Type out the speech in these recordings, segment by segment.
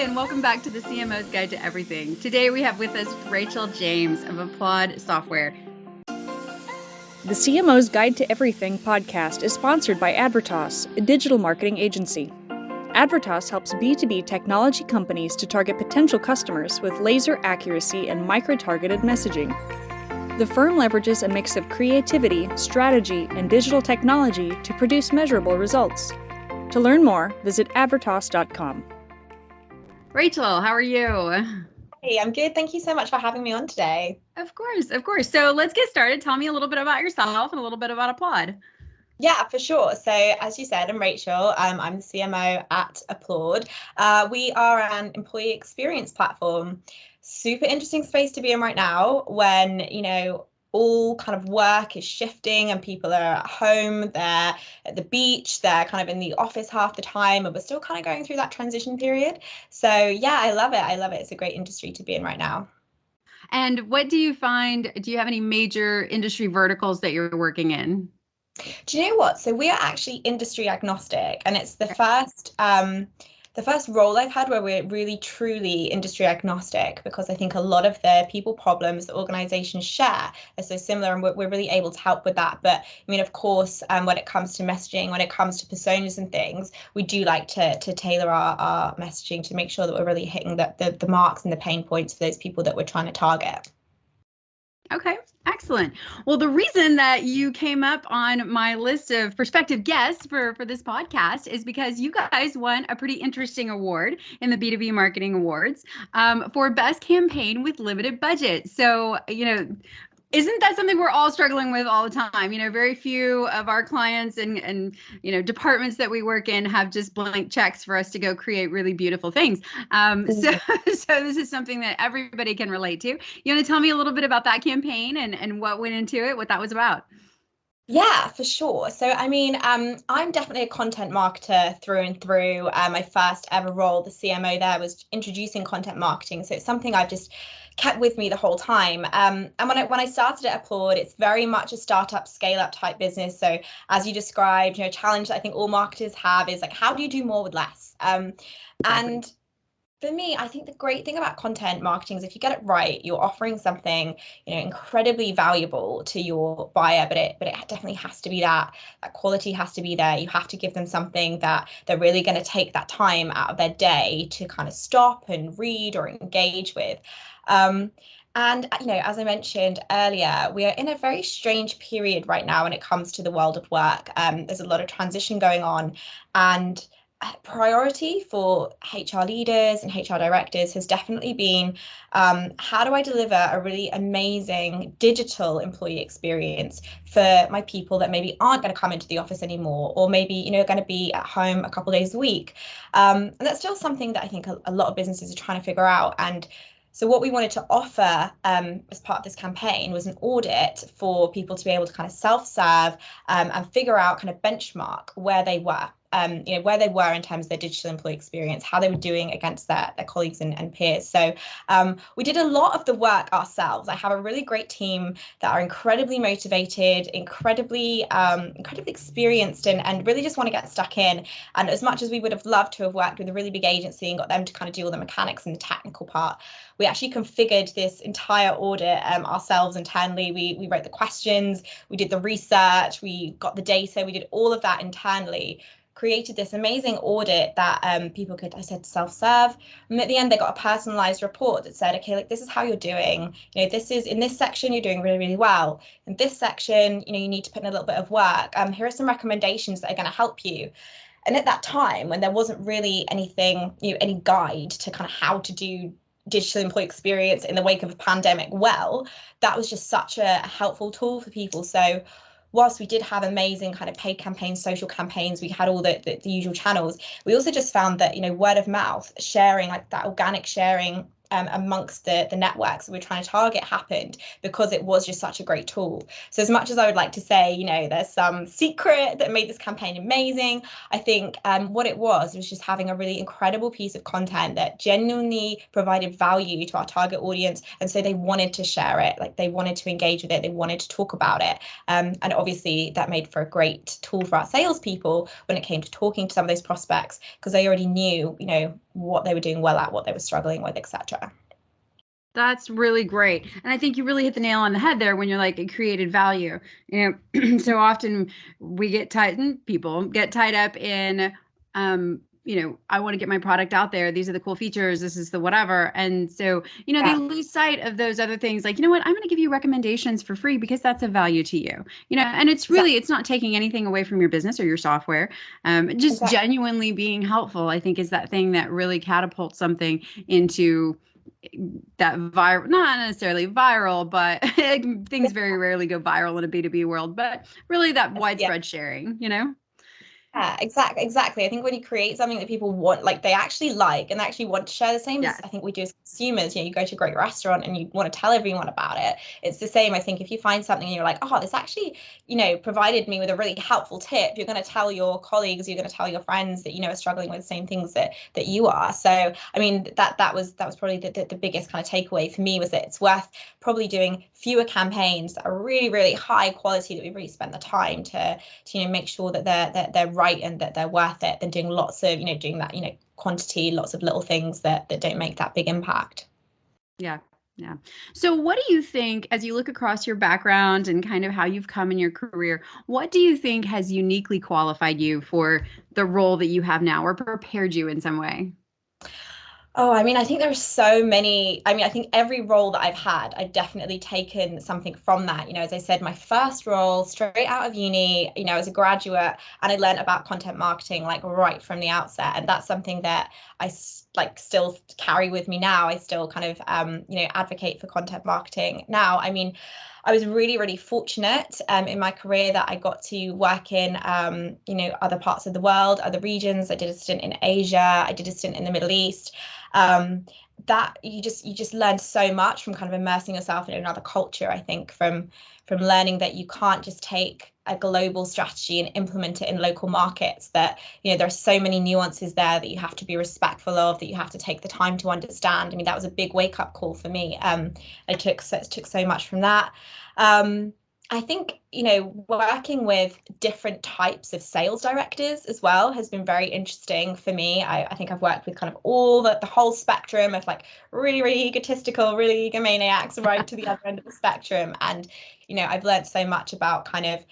and welcome back to the CMO's Guide to Everything. Today we have with us Rachel James of Applaud Software. The CMO's Guide to Everything podcast is sponsored by Advertas, a digital marketing agency. Advertas helps B2B technology companies to target potential customers with laser accuracy and micro-targeted messaging. The firm leverages a mix of creativity, strategy, and digital technology to produce measurable results. To learn more, visit advertas.com. Rachel, how are you? Hey, I'm good. Thank you so much for having me on today. Of course. So let's get started. Tell me a little bit about yourself and a little bit about Applaud. Yeah, for sure. So as you said, I'm Rachel. I'm the CMO at Applaud. We are an employee experience platform. Super interesting space to be in right now when, all kind of work is shifting and people are at home, they're at the beach, they're kind of in the office half the time, and we're still kind of going through that transition period. So yeah, I love it. It's a great industry to be in right now. And what do you find? Do you have any major industry verticals that you're working in? Do you know what? So we are actually industry agnostic, and it's the first role I've had where we're really truly industry agnostic, because I think a lot of the people problems that organizations share are so similar, and we're really able to help with that. But I mean, of course, when it comes to messaging, when it comes to personas and things, we do like to tailor our messaging to make sure that we're really hitting the marks and the pain points for those people that we're trying to target. Okay, excellent. Well, the reason that you came up on my list of prospective guests for this podcast is because you guys won a pretty interesting award in the B2B Marketing Awards for Best Campaign with Limited Budget. So, isn't that something we're all struggling with all the time? Very few of our clients and departments that we work in have just blank checks for us to go create really beautiful things. So this is something that everybody can relate to. You want to tell me a little bit about that campaign and what went into it, what that was about? Yeah, for sure. So, I mean, I'm definitely a content marketer through and through. My first ever role, the CMO there, was introducing content marketing. So it's something I've just kept with me the whole time. And when I started at Applaud, it's very much a startup, scale up type business. So as you described, a challenge that I think all marketers have is like, how do you do more with less? Exactly. And for me, I think the great thing about content marketing is if you get it right, you're offering something, incredibly valuable to your buyer, but it definitely has to be that quality has to be there. You have to give them something that they're really going to take that time out of their day to kind of stop and read or engage with. And, as I mentioned earlier, we are in a very strange period right now when it comes to the world of work. There's a lot of transition going on, and priority for HR leaders and HR directors has definitely been how do I deliver a really amazing digital employee experience for my people that maybe aren't going to come into the office anymore, or maybe are going to be at home a couple of days a week. And that's still something that I think a lot of businesses are trying to figure out. And so what we wanted to offer as part of this campaign was an audit for people to be able to kind of self-serve and figure out, kind of benchmark where they were. Where they were in terms of their digital employee experience, how they were doing against their colleagues and peers. So we did a lot of the work ourselves. I have a really great team that are incredibly motivated, incredibly experienced, and really just want to get stuck in. And as much as we would have loved to have worked with a really big agency and got them to kind of do all the mechanics and the technical part, we actually configured this entire audit ourselves internally. We wrote the questions, we did the research, we got the data, we did all of that internally, created this amazing audit that people could, I said, self-serve. And at the end, they got a personalized report that said, okay, like, this is how you're doing. This is in this section, you're doing really, really well. In this section, you need to put in a little bit of work. Here are some recommendations that are going to help you. And at that time, when there wasn't really anything, any guide to kind of how to do digital employee experience in the wake of a pandemic well, that was just such a helpful tool for people. So whilst we did have amazing kind of paid campaigns, social campaigns, we had all the usual channels, we also just found that, word of mouth, sharing, like that organic sharing amongst the networks that we're trying to target happened because it was just such a great tool. So as much as I would like to say, there's some secret that made this campaign amazing, I think what it was just having a really incredible piece of content that genuinely provided value to our target audience. And so they wanted to share it, like they wanted to engage with it, they wanted to talk about it. And obviously that made for a great tool for our salespeople when it came to talking to some of those prospects, because they already knew, what they were doing well at, what they were struggling with, etc. That's really great. And I think you really hit the nail on the head there when you're like, it created value. So often people get tied up in, I want to get my product out there. These are the cool features. This is the whatever. And so, they lose sight of those other things like, you know what, I'm going to give you recommendations for free because that's of value to you, and it's really, it's not taking anything away from your business or your software. Just genuinely being helpful, I think, is that thing that really catapults something into that viral, not necessarily viral, but things very rarely go viral in a B2B world, but really that widespread sharing. Yeah, exactly. I think when you create something that people want, like they actually like and they actually want to share, the same as I think we do as consumers. You go to a great restaurant and you want to tell everyone about it. It's the same. I think if you find something and you're like, oh, this actually, provided me with a really helpful tip, you're going to tell your colleagues, you're going to tell your friends that, are struggling with the same things that you are. So, I mean, that was probably the biggest kind of takeaway for me, was that it's worth probably doing fewer campaigns that are really, really high quality, that we really spend the time to make sure that they're right and that they're worth it, than doing lots of doing that quantity, lots of little things that don't make that big impact. Yeah. So what do you think, as you look across your background and kind of how you've come in your career, what do you think has uniquely qualified you for the role that you have now, or prepared you in some way? Oh, I mean, I think there are so many. I mean, I think every role that I've had, I've definitely taken something from that. As I said, my first role straight out of uni, as a graduate, and I learned about content marketing like right from the outset. And that's something that I still carry with me now. I still kind of, advocate for content marketing now. I mean, I was really, really fortunate in my career that I got to work in, other parts of the world, other regions. I did a stint in Asia. I did a stint in the Middle East. That you just learn so much from kind of immersing yourself in another culture. I think from learning that you can't just take a global strategy and implement it in local markets, that there are so many nuances there that you have to be respectful of, that you have to take the time to understand. I mean, that was a big wake-up call for me. I took so much from that. I think, working with different types of sales directors as well has been very interesting for me. I think I've worked with kind of all the whole spectrum of like really, really egotistical, really egomaniacs, right to the other end of the spectrum. And, I've learned so much about kind of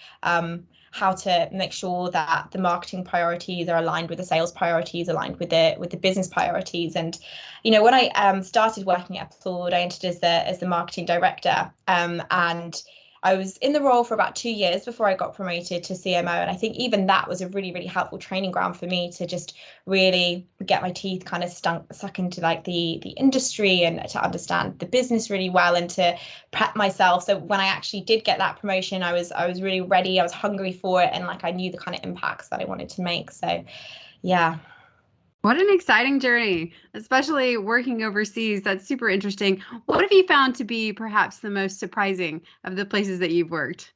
how to make sure that the marketing priorities are aligned with the sales priorities, aligned with the business priorities. And, when I started working at Applaud, I entered as the marketing director, and I was in the role for about 2 years before I got promoted to CMO. And I think even that was a really, really helpful training ground for me to just really get my teeth kind of stuck into like the industry, and to understand the business really well, and to prep myself. So when I actually did get that promotion, I was really ready. I was hungry for it. And like, I knew the kind of impacts that I wanted to make. So yeah. What an exciting journey, especially working overseas. That's super interesting. What have you found to be perhaps the most surprising of the places that you've worked?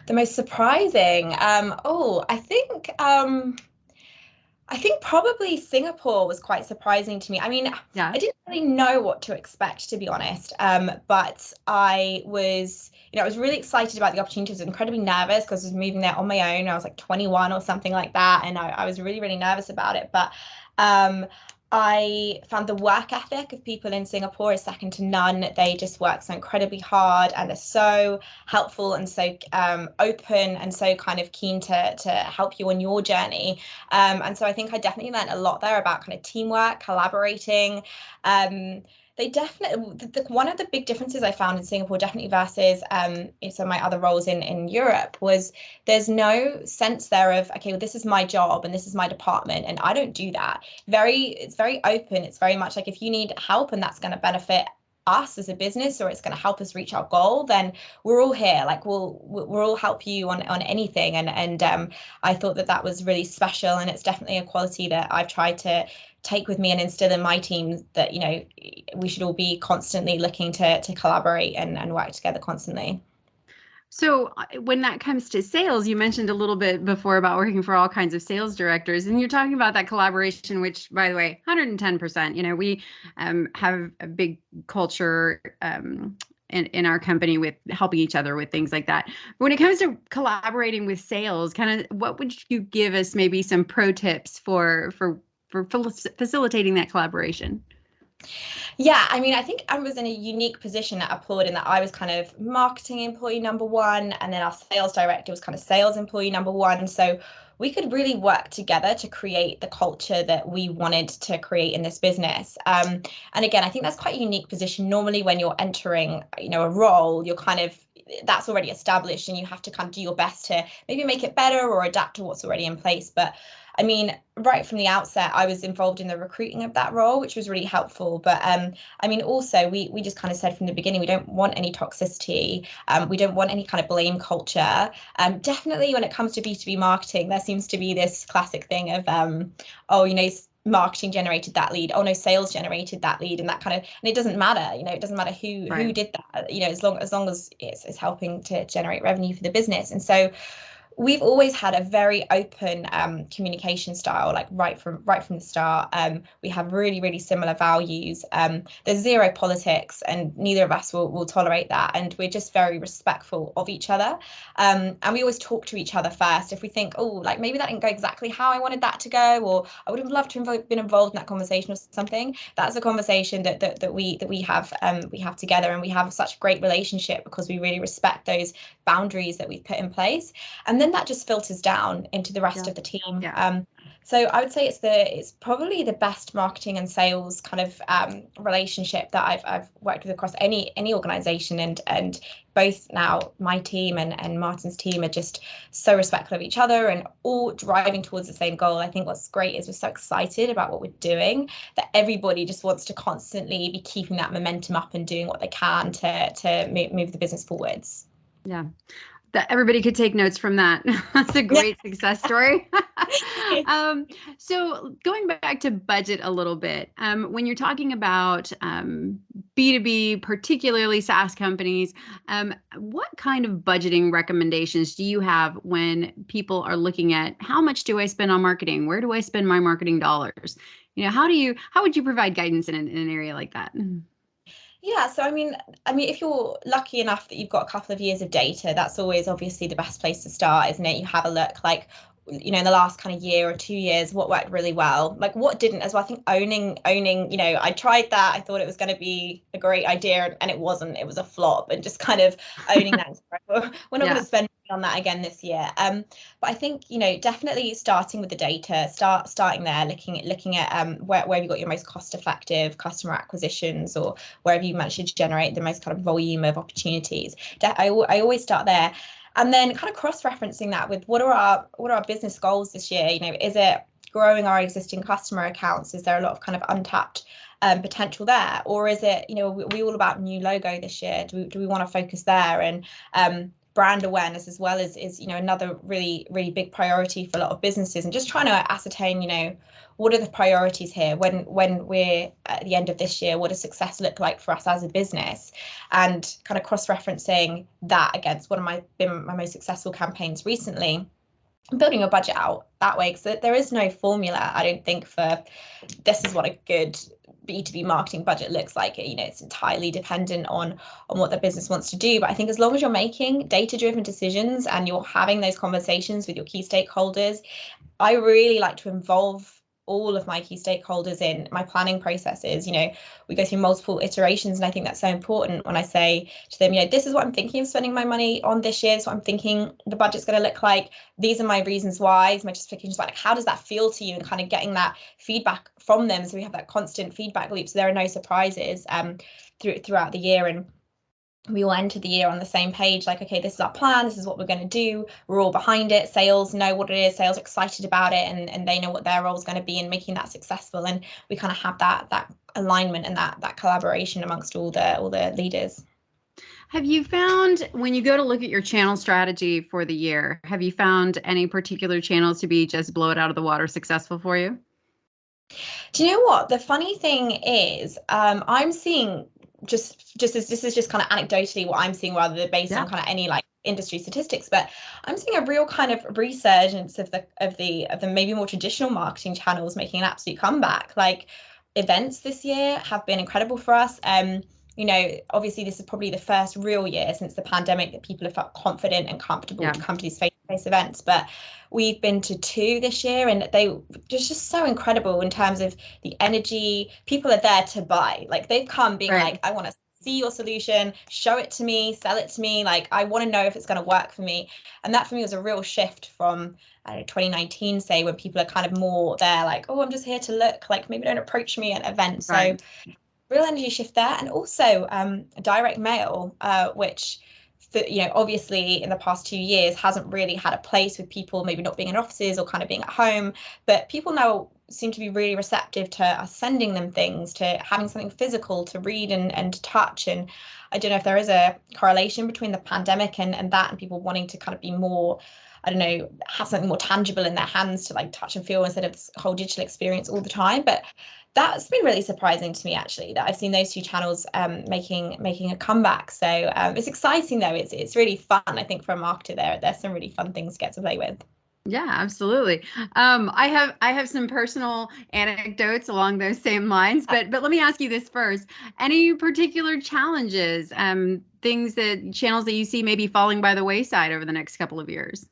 The most surprising. I think probably Singapore was quite surprising to me. I mean, Yeah. I didn't really know what to expect, to be honest. But I was, I was really excited about the opportunity. I was incredibly nervous because I was moving there on my own. I was like 21 or something like that. And I was really, really nervous about it. But I found the work ethic of people in Singapore is second to none. They just work so incredibly hard, and are so helpful and so open, and so kind of keen to help you on your journey. And so I think I definitely learned a lot there about kind of teamwork, collaborating. They definitely, one of the big differences I found in Singapore, definitely versus in some of my other roles in Europe, was there's no sense there of, okay, well, this is my job and this is my department, and I don't do that. It's very open. It's very much like, if you need help and that's going to benefit us as a business, or it's going to help us reach our goal, then we're all here. Like, we'll all help you on anything. And I thought that was really special, and it's definitely a quality that I've tried to take with me and instill in my team, that we should all be constantly looking to collaborate and work together constantly. So when that comes to sales, you mentioned a little bit before about working for all kinds of sales directors, and you're talking about that collaboration, which, by the way, 110%, we have a big culture in our company with helping each other with things like that. But when it comes to collaborating with sales, kind of what would you give us maybe some pro tips for for facilitating that collaboration? Yeah, I mean, I think I was in a unique position at Applaud in that I was kind of marketing employee number one, and then our sales director was kind of sales employee number one. So we could really work together to create the culture that we wanted to create in this business. And again, I think that's quite a unique position. Normally, when you're entering, a role, you're kind of that's already established, and you have to kind of do your best to maybe make it better or adapt to what's already in place. But I mean, right from the outset, I was involved in the recruiting of that role, which was really helpful. But I mean, also, we just kind of said from the beginning, we don't want any toxicity. We don't want any kind of blame culture. Definitely when it comes to B2B marketing, there seems to be this classic thing of, marketing generated that lead. Oh no, sales generated that lead, and that kind of, and it doesn't matter, it doesn't matter who did that, as long as it's helping to generate revenue for the business. And so we've always had a very open communication style, like right from the start. We have really, really similar values. There's zero politics, and neither of us will tolerate that. And we're just very respectful of each other. And we always talk to each other first. If we think, oh, like maybe that didn't go exactly how I wanted that to go, or I would have loved to have been involved in that conversation or something, that's a conversation that we have together, and we have such a great relationship because we really respect those boundaries that we've put in place. And then that just filters down into the rest of the team. So I would say it's probably the best marketing and sales kind of relationship that I've worked with across any organization, and both now my team and Martin's team are just so respectful of each other and all driving towards the same goal. I think what's great is we're so excited about what we're doing that everybody just wants to constantly be keeping that momentum up and doing what they can to move the business forwards. Yeah. That everybody could take notes from that. That's a great success story. So going back to budget a little bit, when you're talking about B2B, particularly SaaS companies, what kind of budgeting recommendations do you have when people are looking at how much do I spend on marketing? Where do I spend my marketing dollars? How would you provide guidance in an area like that? Yeah, so I mean, if you're lucky enough that you've got a couple of years of data, that's always obviously the best place to start, isn't it? You have a look, like, in the last kind of year or 2 years, what worked really well, like what didn't as well. I think owning, I tried that. I thought it was going to be a great idea, and it wasn't. It was a flop, and just kind of owning that. We're not going to spend on that again this year. But I think, definitely starting with the data, starting there, looking at where have you got your most cost effective customer acquisitions, or where have you managed to generate the most kind of volume of opportunities. I always start there. And then kind of cross-referencing that with what are our business goals this year? Is it growing our existing customer accounts? Is there a lot of kind of untapped potential there? Or is it, we all about new logo this year? Do we want to focus there? And brand awareness as well is another really, really big priority for a lot of businesses, and just trying to ascertain, what are the priorities here when we're at the end of this year? What does success look like for us as a business? And kind of cross-referencing that against what been my most successful campaigns recently, building your budget out that way, because there is no formula, I don't think, for this is what a good B2B marketing budget looks like. It's entirely dependent on what the business wants to do. But I think as long as you're making data-driven decisions and you're having those conversations with your key stakeholders, I really like to involve all of my key stakeholders in my planning processes. We go through multiple iterations, and I think that's so important when I say to them, this is what I'm thinking of spending my money on this year. This is what I'm thinking the budget's going to look like. These are my reasons why. My justifications, like, how does that feel to you? And kind of getting that feedback from them, so we have that constant feedback loop, so there are no surprises throughout the year. And we all enter the year on the same page, like, okay, this is our plan, this is what we're going to do, we're all behind it. Sales know what it is, sales are excited about it, and they know what their role is going to be in making that successful. And we kind of have that alignment and that collaboration amongst all the leaders. Have you found, when you go to look at your channel strategy for the year, have you found any particular channels to be just blow it out of the water successful for you? Do you know what? The funny thing is, I'm seeing just as this is just kind of anecdotally what I'm seeing, rather than based on kind of any like industry statistics, but I'm seeing a real kind of resurgence of the maybe more traditional marketing channels making an absolute comeback. Like, events this year have been incredible for us. Obviously this is probably the first real year since the pandemic that people have felt confident and comfortable to come to these face face-to-face events, but we've been to 2 this year, and they're just so incredible in terms of the energy. People are there to buy. Like, they've come being Right. like, I want to see your solution, show it to me, sell it to me. Like, I want to know if it's going to work for me. And that for me was a real shift from, I don't know, 2019, say, when people are kind of more there, like, oh, I'm just here to look, like, maybe don't approach me at events. So Right. real energy shift there. And also direct mail, which, obviously in the past 2 years hasn't really had a place, with people maybe not being in offices or kind of being at home. But people now seem to be really receptive to us sending them things, to having something physical to read and to touch. And I don't know if there is a correlation between the pandemic and that, and people wanting to kind of be more, I don't know, have something more tangible in their hands to like touch and feel, instead of this whole digital experience all the time. But that's been really surprising to me, actually, that I've seen those 2 channels making a comeback. So it's exciting, though. It's really fun. I think for a marketer, there's some really fun things to get to play with. Yeah, absolutely. I have some personal anecdotes along those same lines, but let me ask you this first. Any particular challenges, channels that you see maybe falling by the wayside over the next couple of years?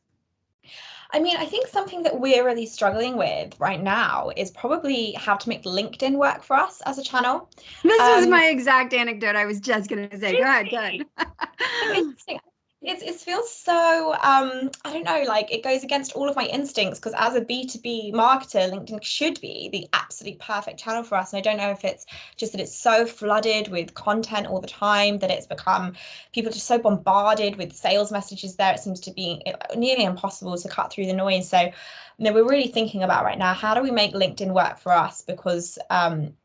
I mean, I think something that we're really struggling with right now is probably how to make LinkedIn work for us as a channel. This was Um, my exact anecdote. I was just going to say, go ahead, go ahead. so interesting. It feels so I don't know, like it goes against all of my instincts, because as a B2B marketer, LinkedIn should be the absolutely perfect channel for us. And I don't know if it's just that it's so flooded with content all the time that it's become, people are just so bombarded with sales messages there. It seems to be nearly impossible to cut through the noise. So, we're really thinking about right now, how do we make LinkedIn work for us? Because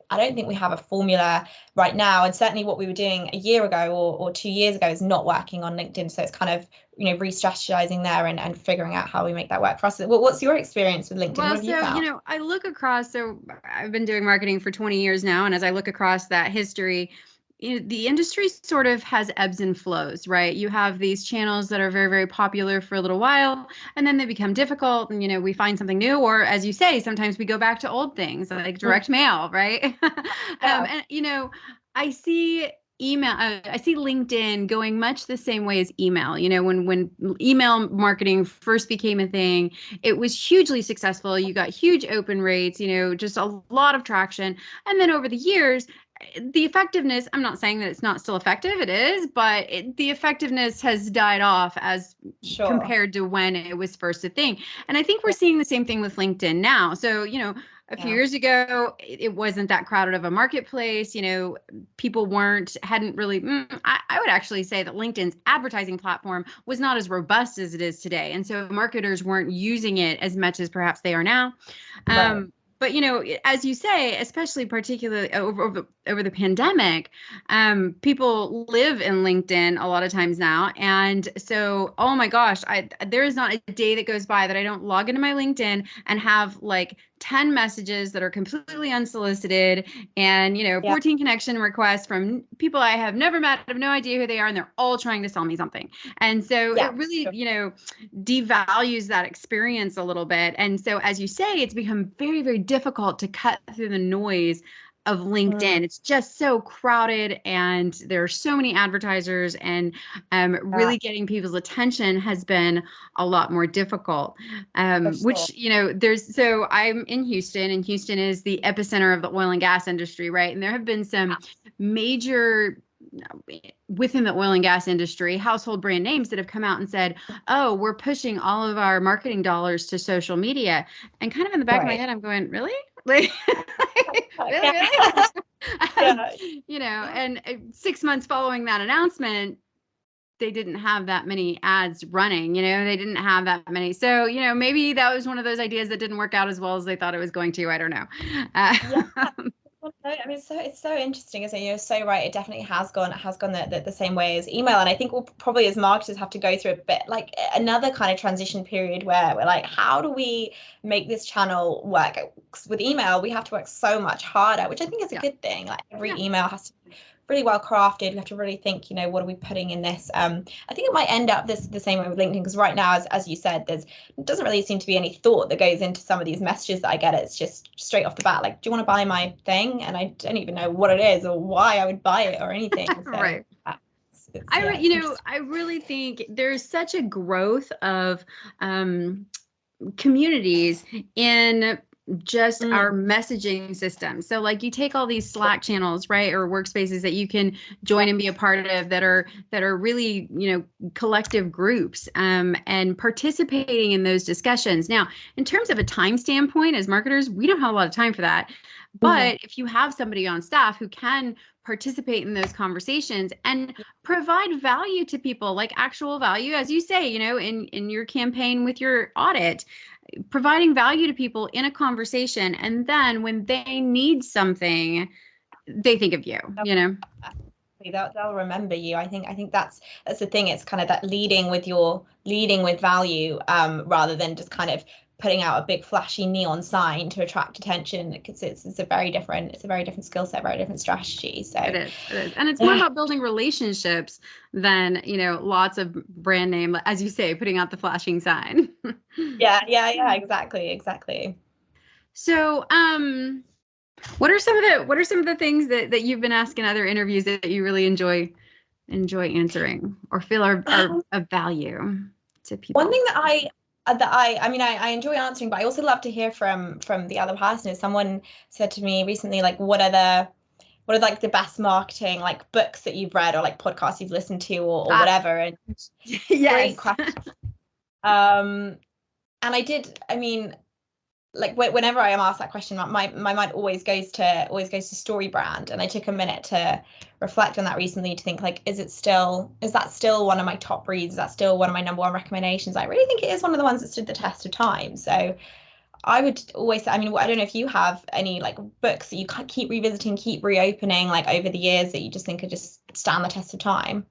I don't think we have a formula right now, and certainly what we were doing a year ago or 2 years ago is not working on LinkedIn. So it's kind of, re-strategizing there and figuring out how we make that work for us. What's your experience with LinkedIn? What Well, have you so, found? I look across, so I've been doing marketing for 20 years now. And as I look across that history, the industry sort of has ebbs and flows, right? You have these channels that are very, very popular for a little while, and then they become difficult. And, we find something new, or as you say, sometimes we go back to old things like direct mail, right? Yeah. And, I see I see LinkedIn going much the same way as email. When email marketing first became a thing, it was hugely successful. You got huge open rates, just a lot of traction. And then over the years, the effectiveness, I'm not saying that it's not still effective, it is, but the effectiveness has died off as Sure. compared to when it was first a thing. And I think we're Yeah. seeing the same thing with LinkedIn now. So, a few Yeah. years ago, it wasn't that crowded of a marketplace. People hadn't really, I would actually say that LinkedIn's advertising platform was not as robust as it is today. And so marketers weren't using it as much as perhaps they are now. Right. But as you say, especially particularly over the pandemic, people live in LinkedIn a lot of times now, and so, oh my gosh, there is not a day that goes by that I don't log into my LinkedIn and have like 10 messages that are completely unsolicited, and Yeah. 14 connection requests from people I have never met, I have no idea who they are, and they're all trying to sell me something. And so Yeah. it really, Sure. devalues that experience a little bit. And so, as you say, it's become very, very difficult to cut through the noise of Mm, LinkedIn. It's just so crowded, and there are so many advertisers, and yeah, really getting people's attention has been a lot more difficult. for sure. Which, so I'm in Houston, and Houston is the epicenter of the oil and gas industry, right? And there have been some major, within the oil and gas industry, household brand names that have come out and said, oh, we're pushing all of our marketing dollars to social media. And kind of in the back of my Right. head, I'm going, really? Like, really, Yeah. really? um, Yeah. and 6 months following that announcement, they didn't have that many ads running, they didn't have that many. So, maybe that was one of those ideas that didn't work out as well as they thought it was going to. I don't know. Yeah. Well, no, I mean, it's so interesting, isn't it? You're so right. It definitely has gone the same way as email, and I think we'll probably, as marketers, have to go through a bit like another kind of transition period where we're like, how do we make this channel work? 'Cause with email, we have to work so much harder, which I think is a Yeah. good thing. Like, every Yeah. email has to be really well crafted. We have to really think, what are we putting in this? I think it might end up the same way with LinkedIn, because right now, as you said, it doesn't really seem to be any thought that goes into some of these messages that I get. It's just straight off the bat, like, do you want to buy my thing? And I don't even know what it is or why I would buy it or anything. So Right. Yeah, it's I really think there's such a growth of communities in just interesting. our messaging system. So like you take all these Slack channels, right, or workspaces that you can join and be a part of that are really, collective groups, and participating in those discussions. Now, in terms of a time standpoint, as marketers, we don't have a lot of time for that. But if you have somebody on staff who can participate in those conversations and provide value to people, like actual value, as you say, in your campaign with your audit, providing value to people in a conversation, and then when they need something, they think of you. They'll remember you. I think that's the thing. It's kind of that leading with value, rather than just kind of putting out a big flashy neon sign to attract attention, because it's a very different skill set, very different strategy. So it is, and it's more about building relationships than lots of brand name, as you say, putting out the flashing sign. yeah, exactly. So what are some of the things that you've been asked in other interviews that you really enjoy answering or feel are of value to people? One thing that I enjoy answering, but I also love to hear from the other person, is someone said to me recently, like, what are like the best marketing, like, books that you've read, or like podcasts you've listened to, or whatever. And great Yes. question. And I mean, like, whenever I am asked that question, my mind always goes to StoryBrand. And I took a minute to reflect on that recently, to think, like, is that still one of my top reads? Is that still one of my number one recommendations? I really think it is one of the ones that stood the test of time. So I would always say, I mean, I don't know if you have any, like, books that you keep revisiting, keep reopening, like, over the years, that you just think could just stand the test of time.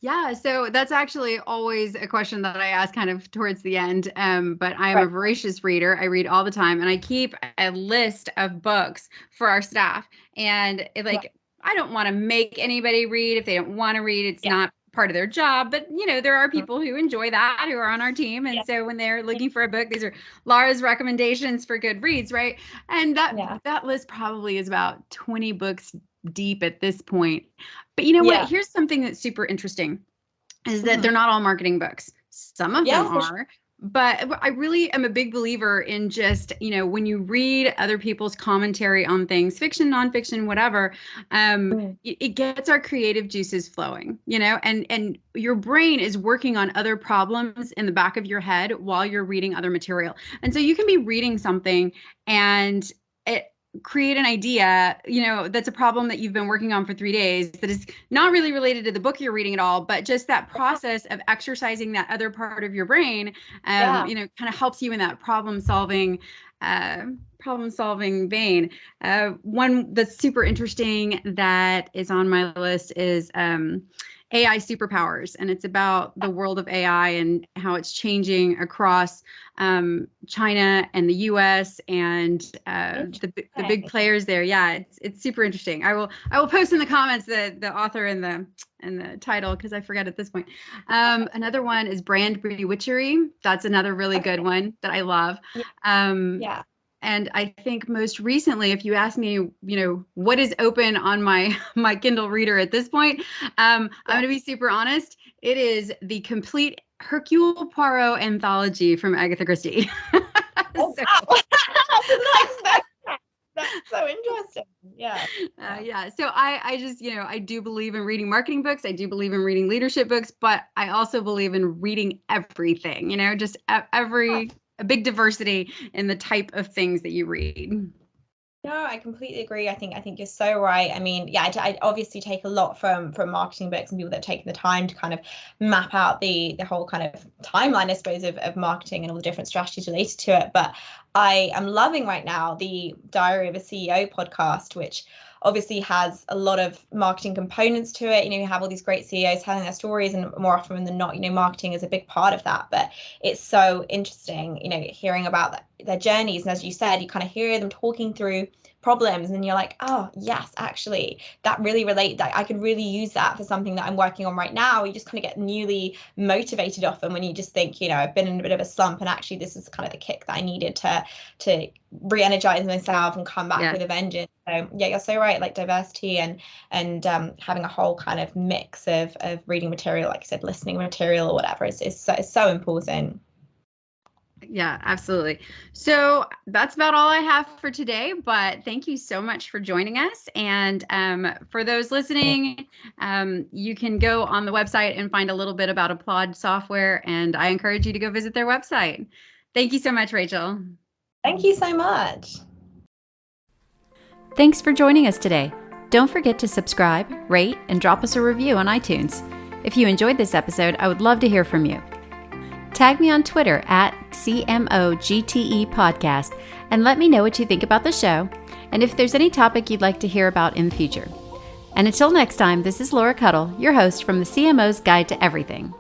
Yeah, so that's actually always a question that I ask kind of towards the end. But I am a Right. voracious reader. I read all the time, and I keep a list of books for our staff. And like, I don't want to make anybody read if they don't want to read. It's Yeah. not part of their job. But there are people who enjoy that, who are on our team, and Yeah. so when they're looking for a book, these are Laura's recommendations for good reads, right? And that list probably is about 20 books deep at this point. But you know what? Yeah. Here's something that's super interesting, is that they're Mhm. not all marketing books. Some of them Yeah, for sure. are, but I really am a big believer in just, when you read other people's commentary on things, fiction, nonfiction, whatever, it gets our creative juices flowing, and your brain is working on other problems in the back of your head while you're reading other material. And so you can be reading something and it create an idea, that's a problem that you've been working on for 3 days, that is not really related to the book you're reading at all, but just that process of exercising that other part of your brain, Yeah. kind of helps you in that problem solving vein. One that's super interesting that is on my list is AI superpowers, and it's about the world of AI and how it's changing across China and the U.S. and the big players there. Yeah, it's super interesting. I will post in the comments the author and the title, because I forget at this point. Another one is Brand Bewitchery. That's another really good one that I love. Yeah. And I think most recently, if you ask me, what is open on my Kindle reader at this point, I'm going to be super honest. It is the complete Hercule Poirot anthology from Agatha Christie. Oh, So, wow. I did not expect that. That's so interesting. Yeah. yeah. So I just, I do believe in reading marketing books. I do believe in reading leadership books, but I also believe in reading everything, just a big diversity in the type of things that you read. No, I completely agree. I think you're so right. I mean, yeah, I obviously take a lot from marketing books and people that have taken the time to kind of map out the whole kind of timeline, I suppose, of marketing and all the different strategies related to it. But I am loving right now the Diary of a CEO podcast, which obviously has a lot of marketing components to it. You have all these great CEOs telling their stories, and more often than not, marketing is a big part of that. But it's so interesting, hearing about their journeys. And as you said, you kind of hear them talking through problems, and you're like, oh yes, actually that really relates. That I could really use that for something that I'm working on right now. You just kind of get newly motivated often when you just think, I've been in a bit of a slump, and actually this is kind of the kick that I needed to re-energize myself and come back with a vengeance. So yeah, you're so right. Like diversity and having a whole kind of mix of reading material, like you said, listening material or whatever is so important. Yeah, absolutely. So that's about all I have for today, but thank you so much for joining us. And for those listening, you can go on the website and find a little bit about Applaud software, and I encourage you to go visit their website. Thank you so much, Rachel. Thank you so much. Thanks for joining us today. Don't forget to subscribe, rate, and drop us a review on iTunes. If you enjoyed this episode, I would love to hear from you. Tag me on Twitter at CMOGTE Podcast and let me know what you think about the show and if there's any topic you'd like to hear about in the future. And until next time, this is Laura Cuddle, your host from the CMO's Guide to Everything.